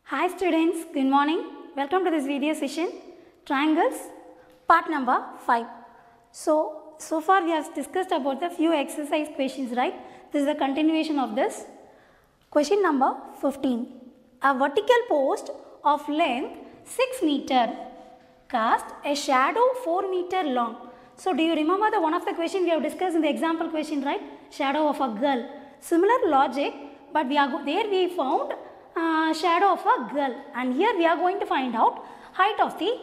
Hi students, good morning. Welcome to this video session, Triangles, part number 5. So far we have discussed about the few exercise questions, right? This is a continuation of this. Question number 15. A vertical post of length 6 meter cast a shadow 4 meter long. So do you remember the one of the question we have discussed in the example question, right? Shadow of a girl. Similar logic, but we found shadow of a girl, and here we are going to find out height of the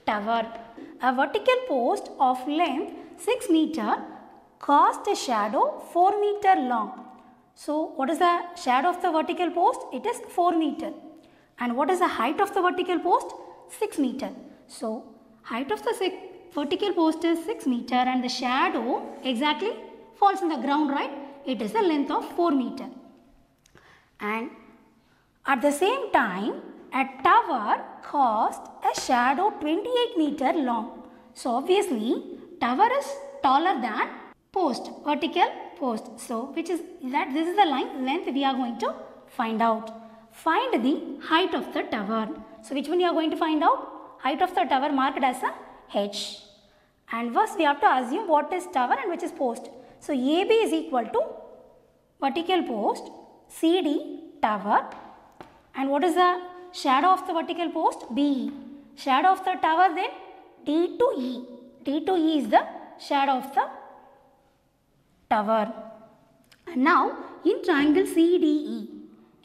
tower. A vertical post of length 6 meter cast a shadow 4 meter long. So what is the shadow of the vertical post? It is 4 meter. And what is the height of the vertical post? 6 meter. So height of the vertical post is 6 meter and the shadow exactly falls in the ground, right? It is the length of 4 meter. And at the same time, a tower casts a shadow 28 meter long. So obviously, tower is taller than post, vertical post. So which is that this is the length we are going to find out. Find the height of the tower. So which one you are going to find out? Height of the tower marked as a H. And first we have to assume what is tower and which is post. So AB is equal to vertical post, CD tower. And what is the shadow of the vertical post? BE. Shadow of the tower then D to E. D to E is the shadow of the tower. And now in triangle CDE.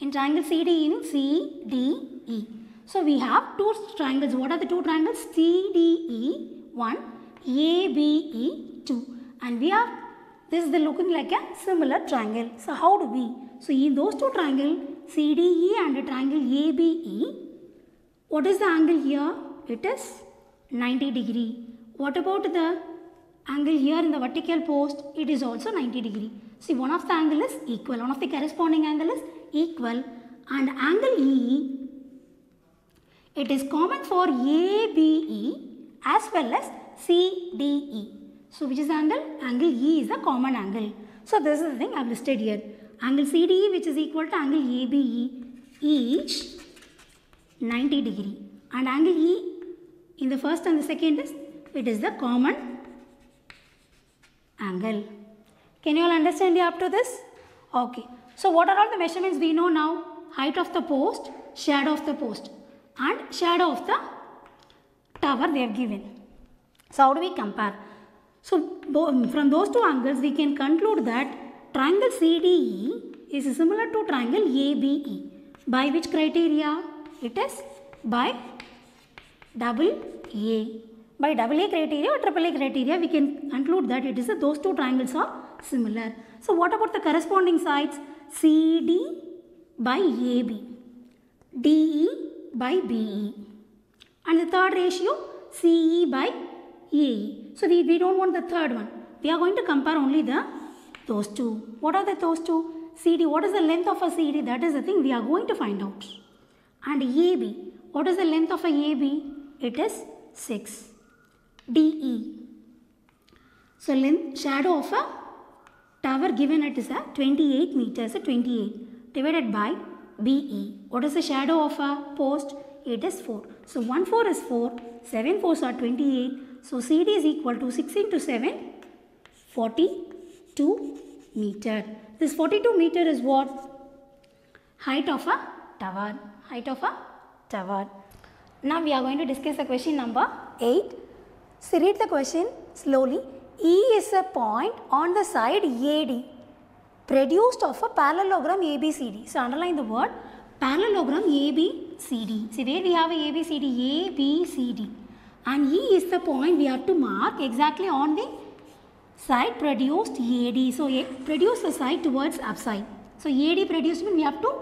In triangle CDE. So we have two triangles. What are the two triangles? CDE 1, ABE 2. And we have this is looking like a similar triangle. So how do we? So in those two triangles CDE and a triangle ABE, what is the angle here? It is 90 degree. What about the angle here in the vertical post? It is also 90 degree. See, one of the angle is equal. One of the corresponding angle is equal. And angle E, it is common for ABE as well as CDE. So which is the angle? Angle E is the common angle. So this is the thing I have listed here. Angle CDE which is equal to angle ABE, each 90 degree. And angle E in the first and the second is, it is the common angle. Can you all understand up to this? Okay. So what are all the measurements we know now? Height of the post, shadow of the post and shadow of the tower they have given. So how do we compare? So from those two angles we can conclude that triangle CDE is similar to triangle ABE. By which criteria? It is by double A. By double A criteria or triple A criteria, we can conclude that it is those two triangles are similar. So what about the corresponding sides? CD by AB, DE by BE. And the third ratio, CE by AE. So we don't want the third one. We are going to compare only those two. What are those two? CD, what is the length of a CD? That is the thing we are going to find out. And AB, what is the length of a AB? It is 6. DE. So shadow of a tower given it is a 28 meters, 28 divided by BE. What is the shadow of a post? It is 4. So 1 4 is 4, 7 4s are 28. So CD is equal to 6 into 7, 42 meter. This 42 meter is what? Height of a tower. Height of a tower. Now we are going to discuss the question number 8. So read the question slowly. E is a point on the side AD produced of a parallelogram ABCD. So underline the word parallelogram ABCD. See where we have a ABCD. And E is the point we have to mark exactly on the side produced AD. So produce the side towards upside. So AD produced means we have to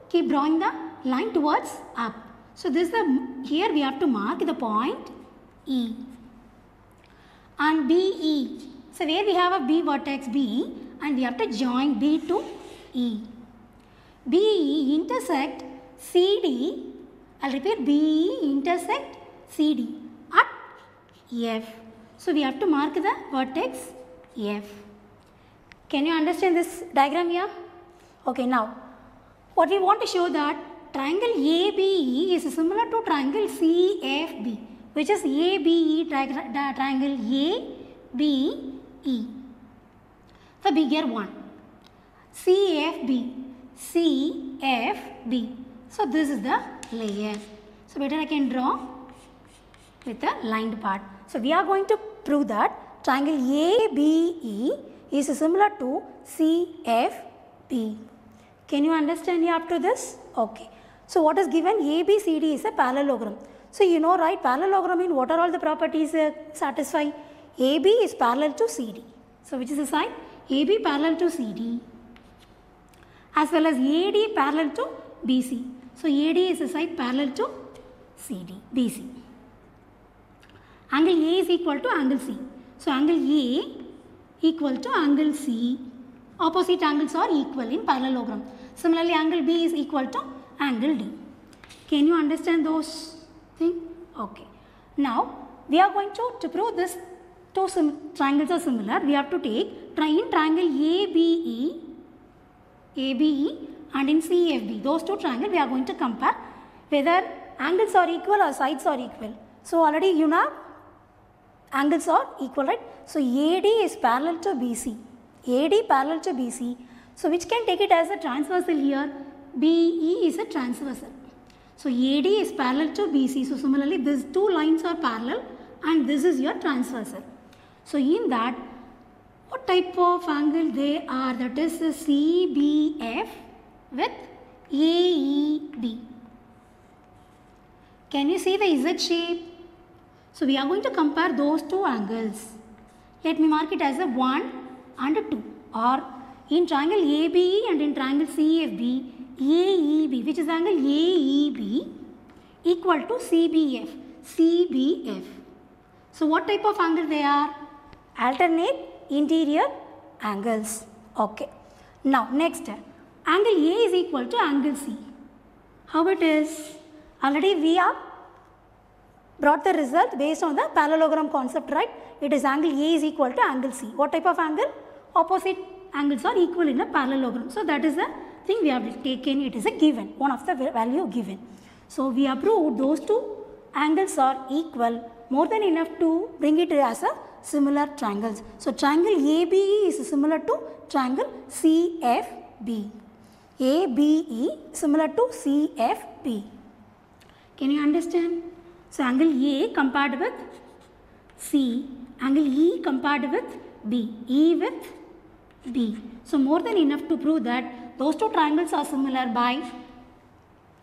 keep drawing the line towards up. So this is here we have to mark the point E. And BE. So where we have a B vertex B and we have to join B to E. BE intersect CD. I'll repeat, BE intersect CD at F. So we have to mark the vertex F. Can you understand this diagram here? Okay, now what we want to show that triangle ABE is similar to triangle CFB, which is ABE triangle ABE, the bigger one. CFB. So this is the layer. So better I can draw with the lined part. So we are going to prove that triangle ABE is similar to CFB. Can you understand here up to this? Okay. So what is given? ABCD is a parallelogram. So you know, right, parallelogram in what are all the properties satisfy? AB is parallel to CD. So which is the sign? AB parallel to CD, as well as AD parallel to BC. So AD is a side parallel to BC. Angle A is equal to angle C. So angle A equal to angle C. Opposite angles are equal in parallelogram. Similarly, angle B is equal to angle D. Can you understand those things? Okay. Now, we are going to prove this two triangles are similar. We have to take in triangle ABE and in CFB. Those two triangles we are going to compare whether angles are equal or sides are equal. So already you know angles are equal, right? So AD is parallel to BC. AD parallel to BC. So which can take it as a transversal here. BE is a transversal. So AD is parallel to BC. So similarly these two lines are parallel and this is your transversal. So in that, what type of angle they are? That is CBF with AEB. Can you see the Z shape? So we are going to compare those two angles. Let me mark it as a 1 and a 2. Or in triangle ABE and in triangle CFB, AEB, which is angle AEB, equal to CBF. So what type of angle they are? Alternate interior angles. Okay. Now next, angle A is equal to angle C. How it is? Already we have brought the result based on the parallelogram concept, right? It is angle A is equal to angle C. What type of angle? Opposite angles are equal in a parallelogram. So that is the thing we have taken. It is a given, one of the value given. So we have proved those two angles are equal, more than enough to bring it as a similar triangles. So triangle ABE is similar to triangle CFB. ABE similar to CFB. Can you understand? So angle A compared with C, angle E compared with B, E with B. So more than enough to prove that those two triangles are similar by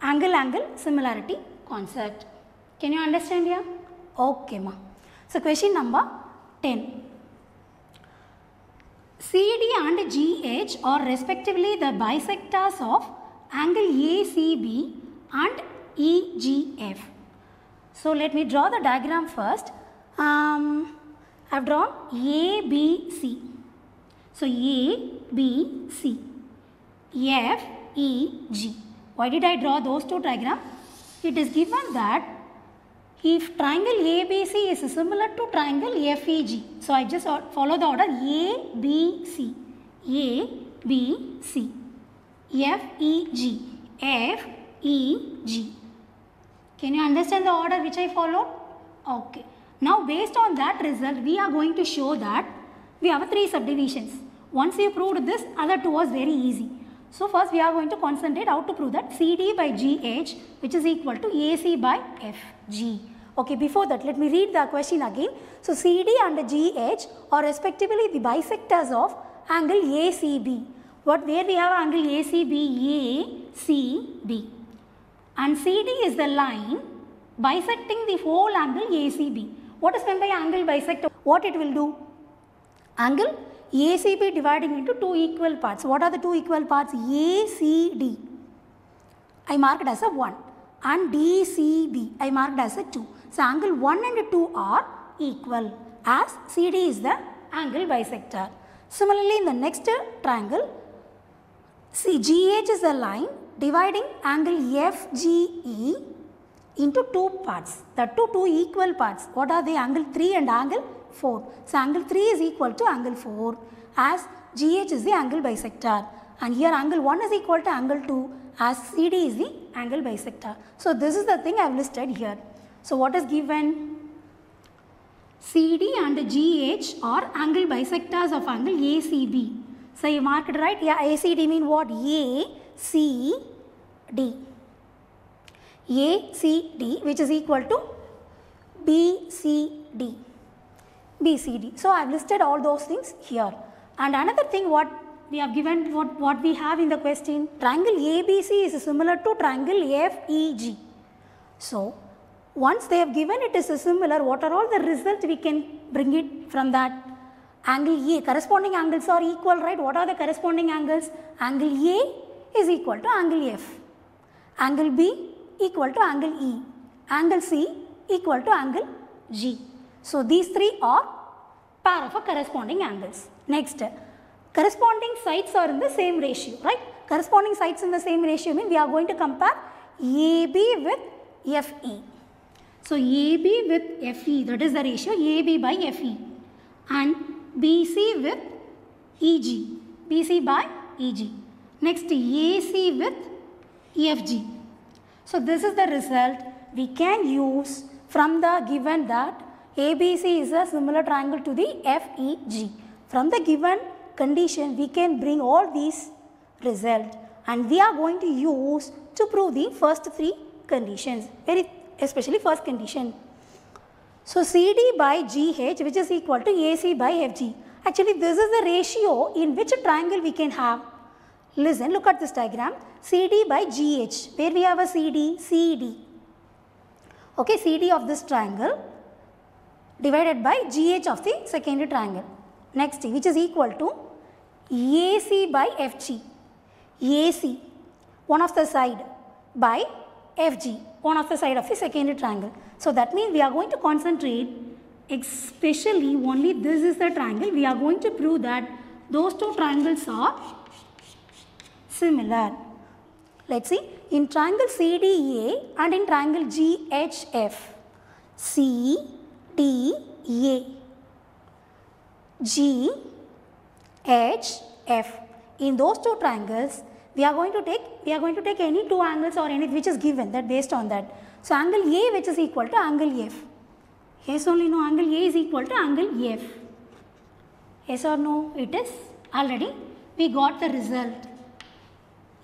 angle similarity concept. Can you understand here? Okay, ma. So question number 10. CD and GH are respectively the bisectors of angle ACB and EGF. So let me draw the diagram first. I have drawn ABC. So ABC, FEG. Why did I draw those two diagrams? It is given that if triangle ABC is similar to triangle FEG, so I just follow the order ABC, ABC, FEG, FEG. Can you understand the order which I followed? Okay. Now based on that result, we are going to show that we have 3 subdivisions. Once you proved this, other 2 was very easy. So first we are going to concentrate how to prove that CD by GH, which is equal to AC by FG. Okay, before that let me read the question again. So CD and GH are respectively the bisectors of angle ACB. Where we have angle ACB, ACB. And CD is the line bisecting the whole angle ACB. What is meant by angle bisect? What it will do? Angle ACB dividing into 2 equal parts. What are the 2 equal parts? ACD I marked as a 1 and DCB I marked as a 2. So angle 1 and 2 are equal as CD is the angle bisector. Similarly in the next triangle, see GH is the line dividing angle FGE into 2 parts. The 2 equal parts. What are they? Angle 3 and angle 4. So angle 3 is equal to angle 4 as GH is the angle bisector. And here angle 1 is equal to angle 2 as CD is the angle bisector. So this is the thing I have listed here. So what is given? CD and GH are angle bisectors of angle ACB. So you mark it right? Yeah, ACD mean what? ACD. ACD which is equal to BCD. BCD. So I have listed all those things here. And another thing what we have given, what we have in the question, triangle ABC is similar to triangle FEG. So once they have given it is similar, what are all the results we can bring it from that? Angle A, corresponding angles are equal, right? What are the corresponding angles? Angle A is equal to angle F. Angle B equal to angle E. Angle C equal to angle G. So these three are pair of corresponding angles. Next, corresponding sides are in the same ratio, right? Corresponding sides in the same ratio means we are going to compare AB with FE. So AB with FE, that is the ratio AB by FE, and BC with EG, BC by EG. Next, AC with EFG. So this is the result we can use from the given that ABC is a similar triangle to the FEG. From the given condition, we can bring all these results, and we are going to use to prove the first three conditions, especially first condition. So CD by GH which is equal to AC by FG. Actually this is the ratio in which a triangle we can have. Listen, look at this diagram. CD by GH, where we have a CD. Okay, CD of this triangle divided by GH of the second triangle. Next, which is equal to AC by FG. AC, one of the side, by FG, one of the side of the second triangle. So that means we are going to concentrate especially only this is the triangle. We are going to prove that those two triangles are similar. Let's see, in triangle CDA and in triangle GHF, CDA, GHF, in those two triangles we are going to take any two angles or any which is given, that based on that. So angle A which is equal to angle F. Yes only no, angle A is equal to angle F. Yes or no? It is. Already we got the result.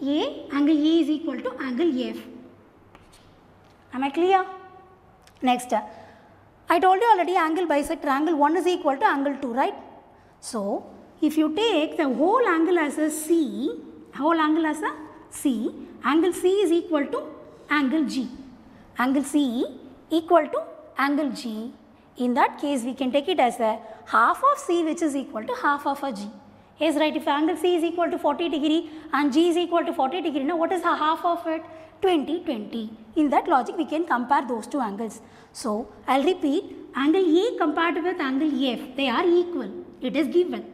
Angle A is equal to angle F. Am I clear? Next, I told you already angle bisector, angle 1 is equal to angle 2, right? So if you take the whole angle as a C, angle C is equal to angle G. Angle C equal to angle G. In that case, we can take it as a half of C which is equal to half of a G. Yes, right. If angle C is equal to 40 degree and G is equal to 40 degree, now what is the half of it? 20. In that logic, we can compare those two angles. So I'll repeat, angle A compared with angle F, they are equal. It is given.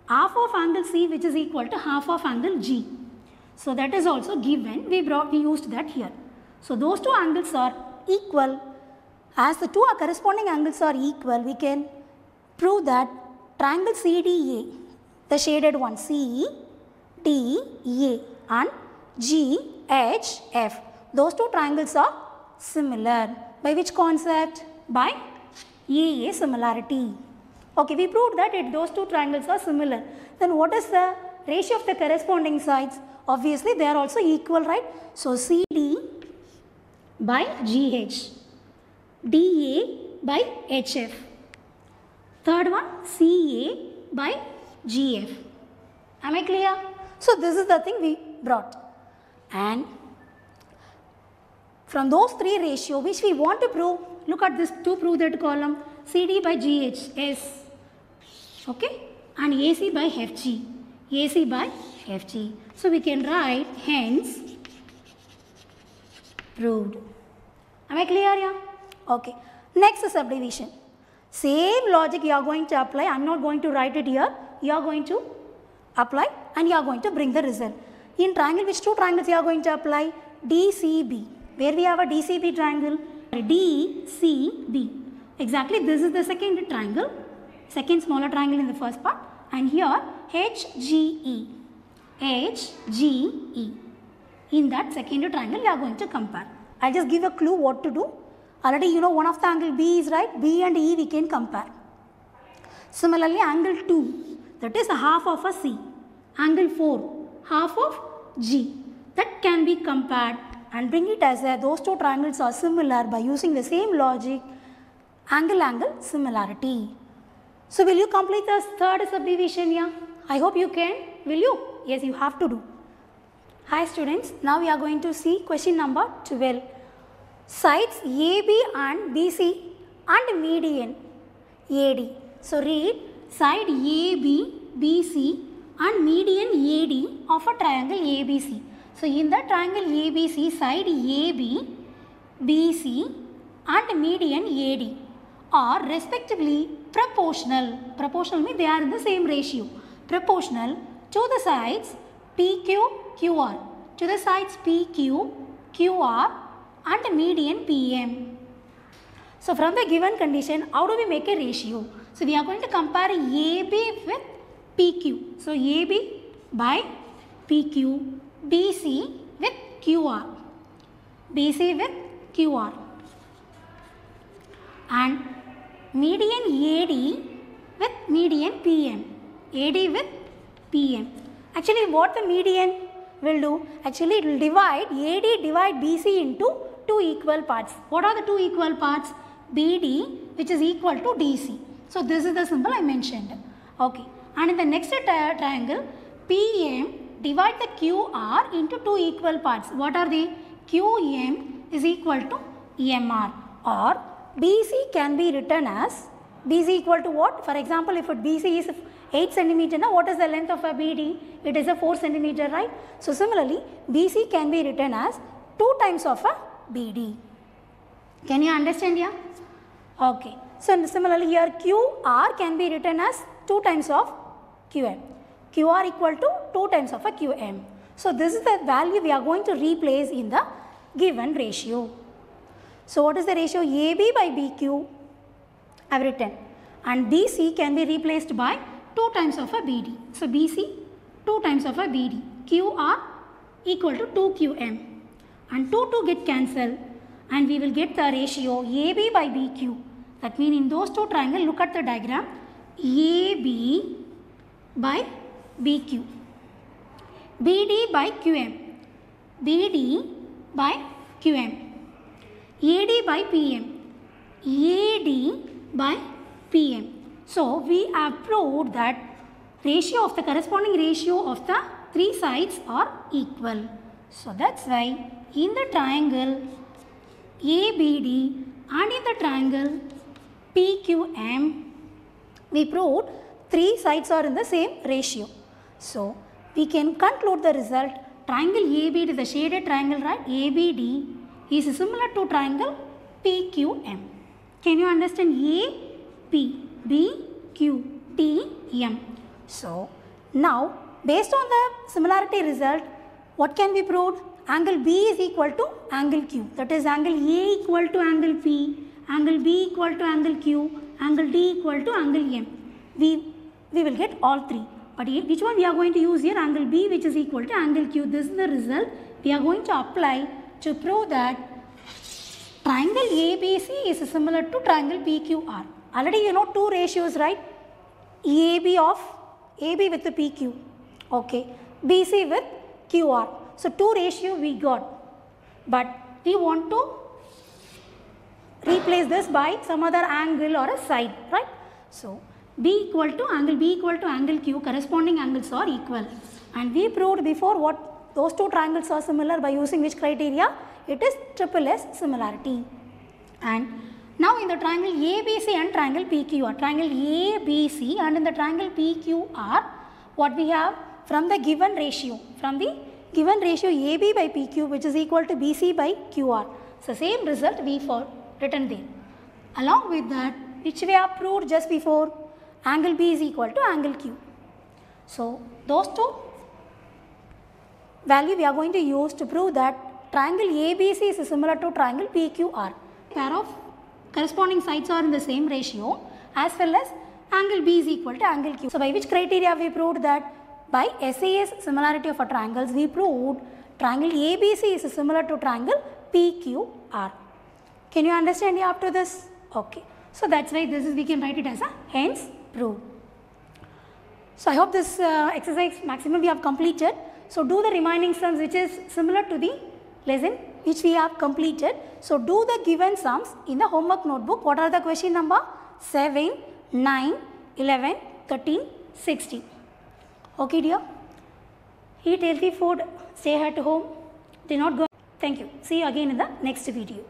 Half of angle C which is equal to half of angle G. So that is also given. We used that here. So those two angles are equal. As the two corresponding angles are equal, we can prove that triangle CDA, the shaded one, CDA and GHF, those two triangles are similar. By which concept? By AA similarity. Okay, we proved that those two triangles are similar. Then what is the ratio of the corresponding sides? Obviously, they are also equal, right? So CD by GH, DA by HF. Third one, CA by GF. Am I clear? So this is the thing we brought. And from those three ratio which we want to prove, look at this to prove that column, CD by GH, S, okay, and AC by FG, AC by FG. So we can write hence proved. Am I clear? Yeah? Okay. Next subdivision. Same logic you are going to apply. I am not going to write it here. You are going to apply and you are going to bring the result. In triangle, which two triangles you are going to apply? DCB. Where we have a DCB triangle? DCB. Exactly, this is the second triangle. Second smaller triangle in the first part. And here HGE. HGE. In that second triangle we are going to compare. I'll just give a clue what to do. Already you know one of the angle B is right. B and E we can compare. Similarly angle 2, that is half of a C. Angle 4, half of G. That can be compared and bring it as a, those two triangles are similar by using the same logic, angle similarity. So will you complete the third subdivision here? I hope you can. Will you? Yes, you have to do. Hi students, now we are going to see question number 12. Sides AB and BC and median AD. So read side AB, BC and median AD of a triangle ABC. So in the triangle ABC, side AB, BC and median AD are respectively proportional. Proportional means they are in the same ratio. Proportional to the sides PQ, QR. To the sides PQ, QR and median PM. So from the given condition, how do we make a ratio? So we are going to compare AB with PQ. So AB by PQ, BC with QR. BC with QR. And median AD with median PM. AD with PM. Actually what the median will do? Actually it will divide AD divide BC into two equal parts. What are the two equal parts? BD which is equal to DC. So this is the symbol I mentioned. Okay. And in the next triangle, PM divide the QR into two equal parts. What are they? QM is equal to MR, or BC can be written as BC equal to what? For example, if BC is 8 cm, now what is the length of a BD? It is a 4 cm, right? So similarly, BC can be written as 2 times of a BD. Can you understand here? Okay. So similarly here QR can be written as 2 times of QM. QR equal to 2 times of a QM. So this is the value we are going to replace in the given ratio. So what is the ratio? AB by BQ I have written, and BC can be replaced by 2 times of a BD. So BC 2 times of a BD. QR equal to 2QM, and 2 get cancelled and we will get the ratio AB by BQ. That means in those two triangles, look at the diagram, AB by BQ, BD by QM, BD by QM, AD by PM, AD by PM. So we have proved that ratio of the corresponding ratio of the three sides are equal. So that's why in the triangle ABD and in the triangle PQM, we proved three sides are in the same ratio. So we can conclude the result. Triangle ABD is the shaded triangle, right? ABD is similar to triangle PQM. Can you understand? AP, BQ, TM. So now based on the similarity result, what can be proved? Angle B is equal to angle Q. That is angle A equal to angle P, angle B equal to angle Q, angle D equal to angle M. We will get all three. But which one we are going to use here? Angle B which is equal to angle Q. This is the result we are going to apply to prove that triangle ABC is similar to triangle PQR. Already you know two ratios, right? AB with the PQ. Okay. BC with QR. So two ratio we got. But we want to replace this by some other angle or a side, right? So B equal to angle Q, corresponding angles are equal. And we proved before what those two triangles are similar by using which criteria? It is triple S similarity. And now in the triangle ABC and triangle PQR, triangle ABC and in the triangle PQR, what we have from the given ratio, AB by PQ which is equal to BC by QR. So same result we written there. Along with that, which we have proved just before, angle B is equal to angle Q. So those two value we are going to use to prove that triangle ABC is similar to triangle PQR. Pair of corresponding sides are in the same ratio, as well as angle B is equal to angle Q. So by which criteria we proved that? By SAS similarity of a triangles, we proved triangle ABC is similar to triangle PQR. Can you understand up to this? Okay. So that's why this is, we can write it as a hence proved. So I hope this exercise maximum we have completed. So do the remaining sums which is similar to the lesson which we have completed. So do the given sums in the homework notebook. What are the question number? 7, 9, 11, 13, 16. Okay dear. Eat healthy food. Stay at home. Do not go. Thank you. See you again in the next video.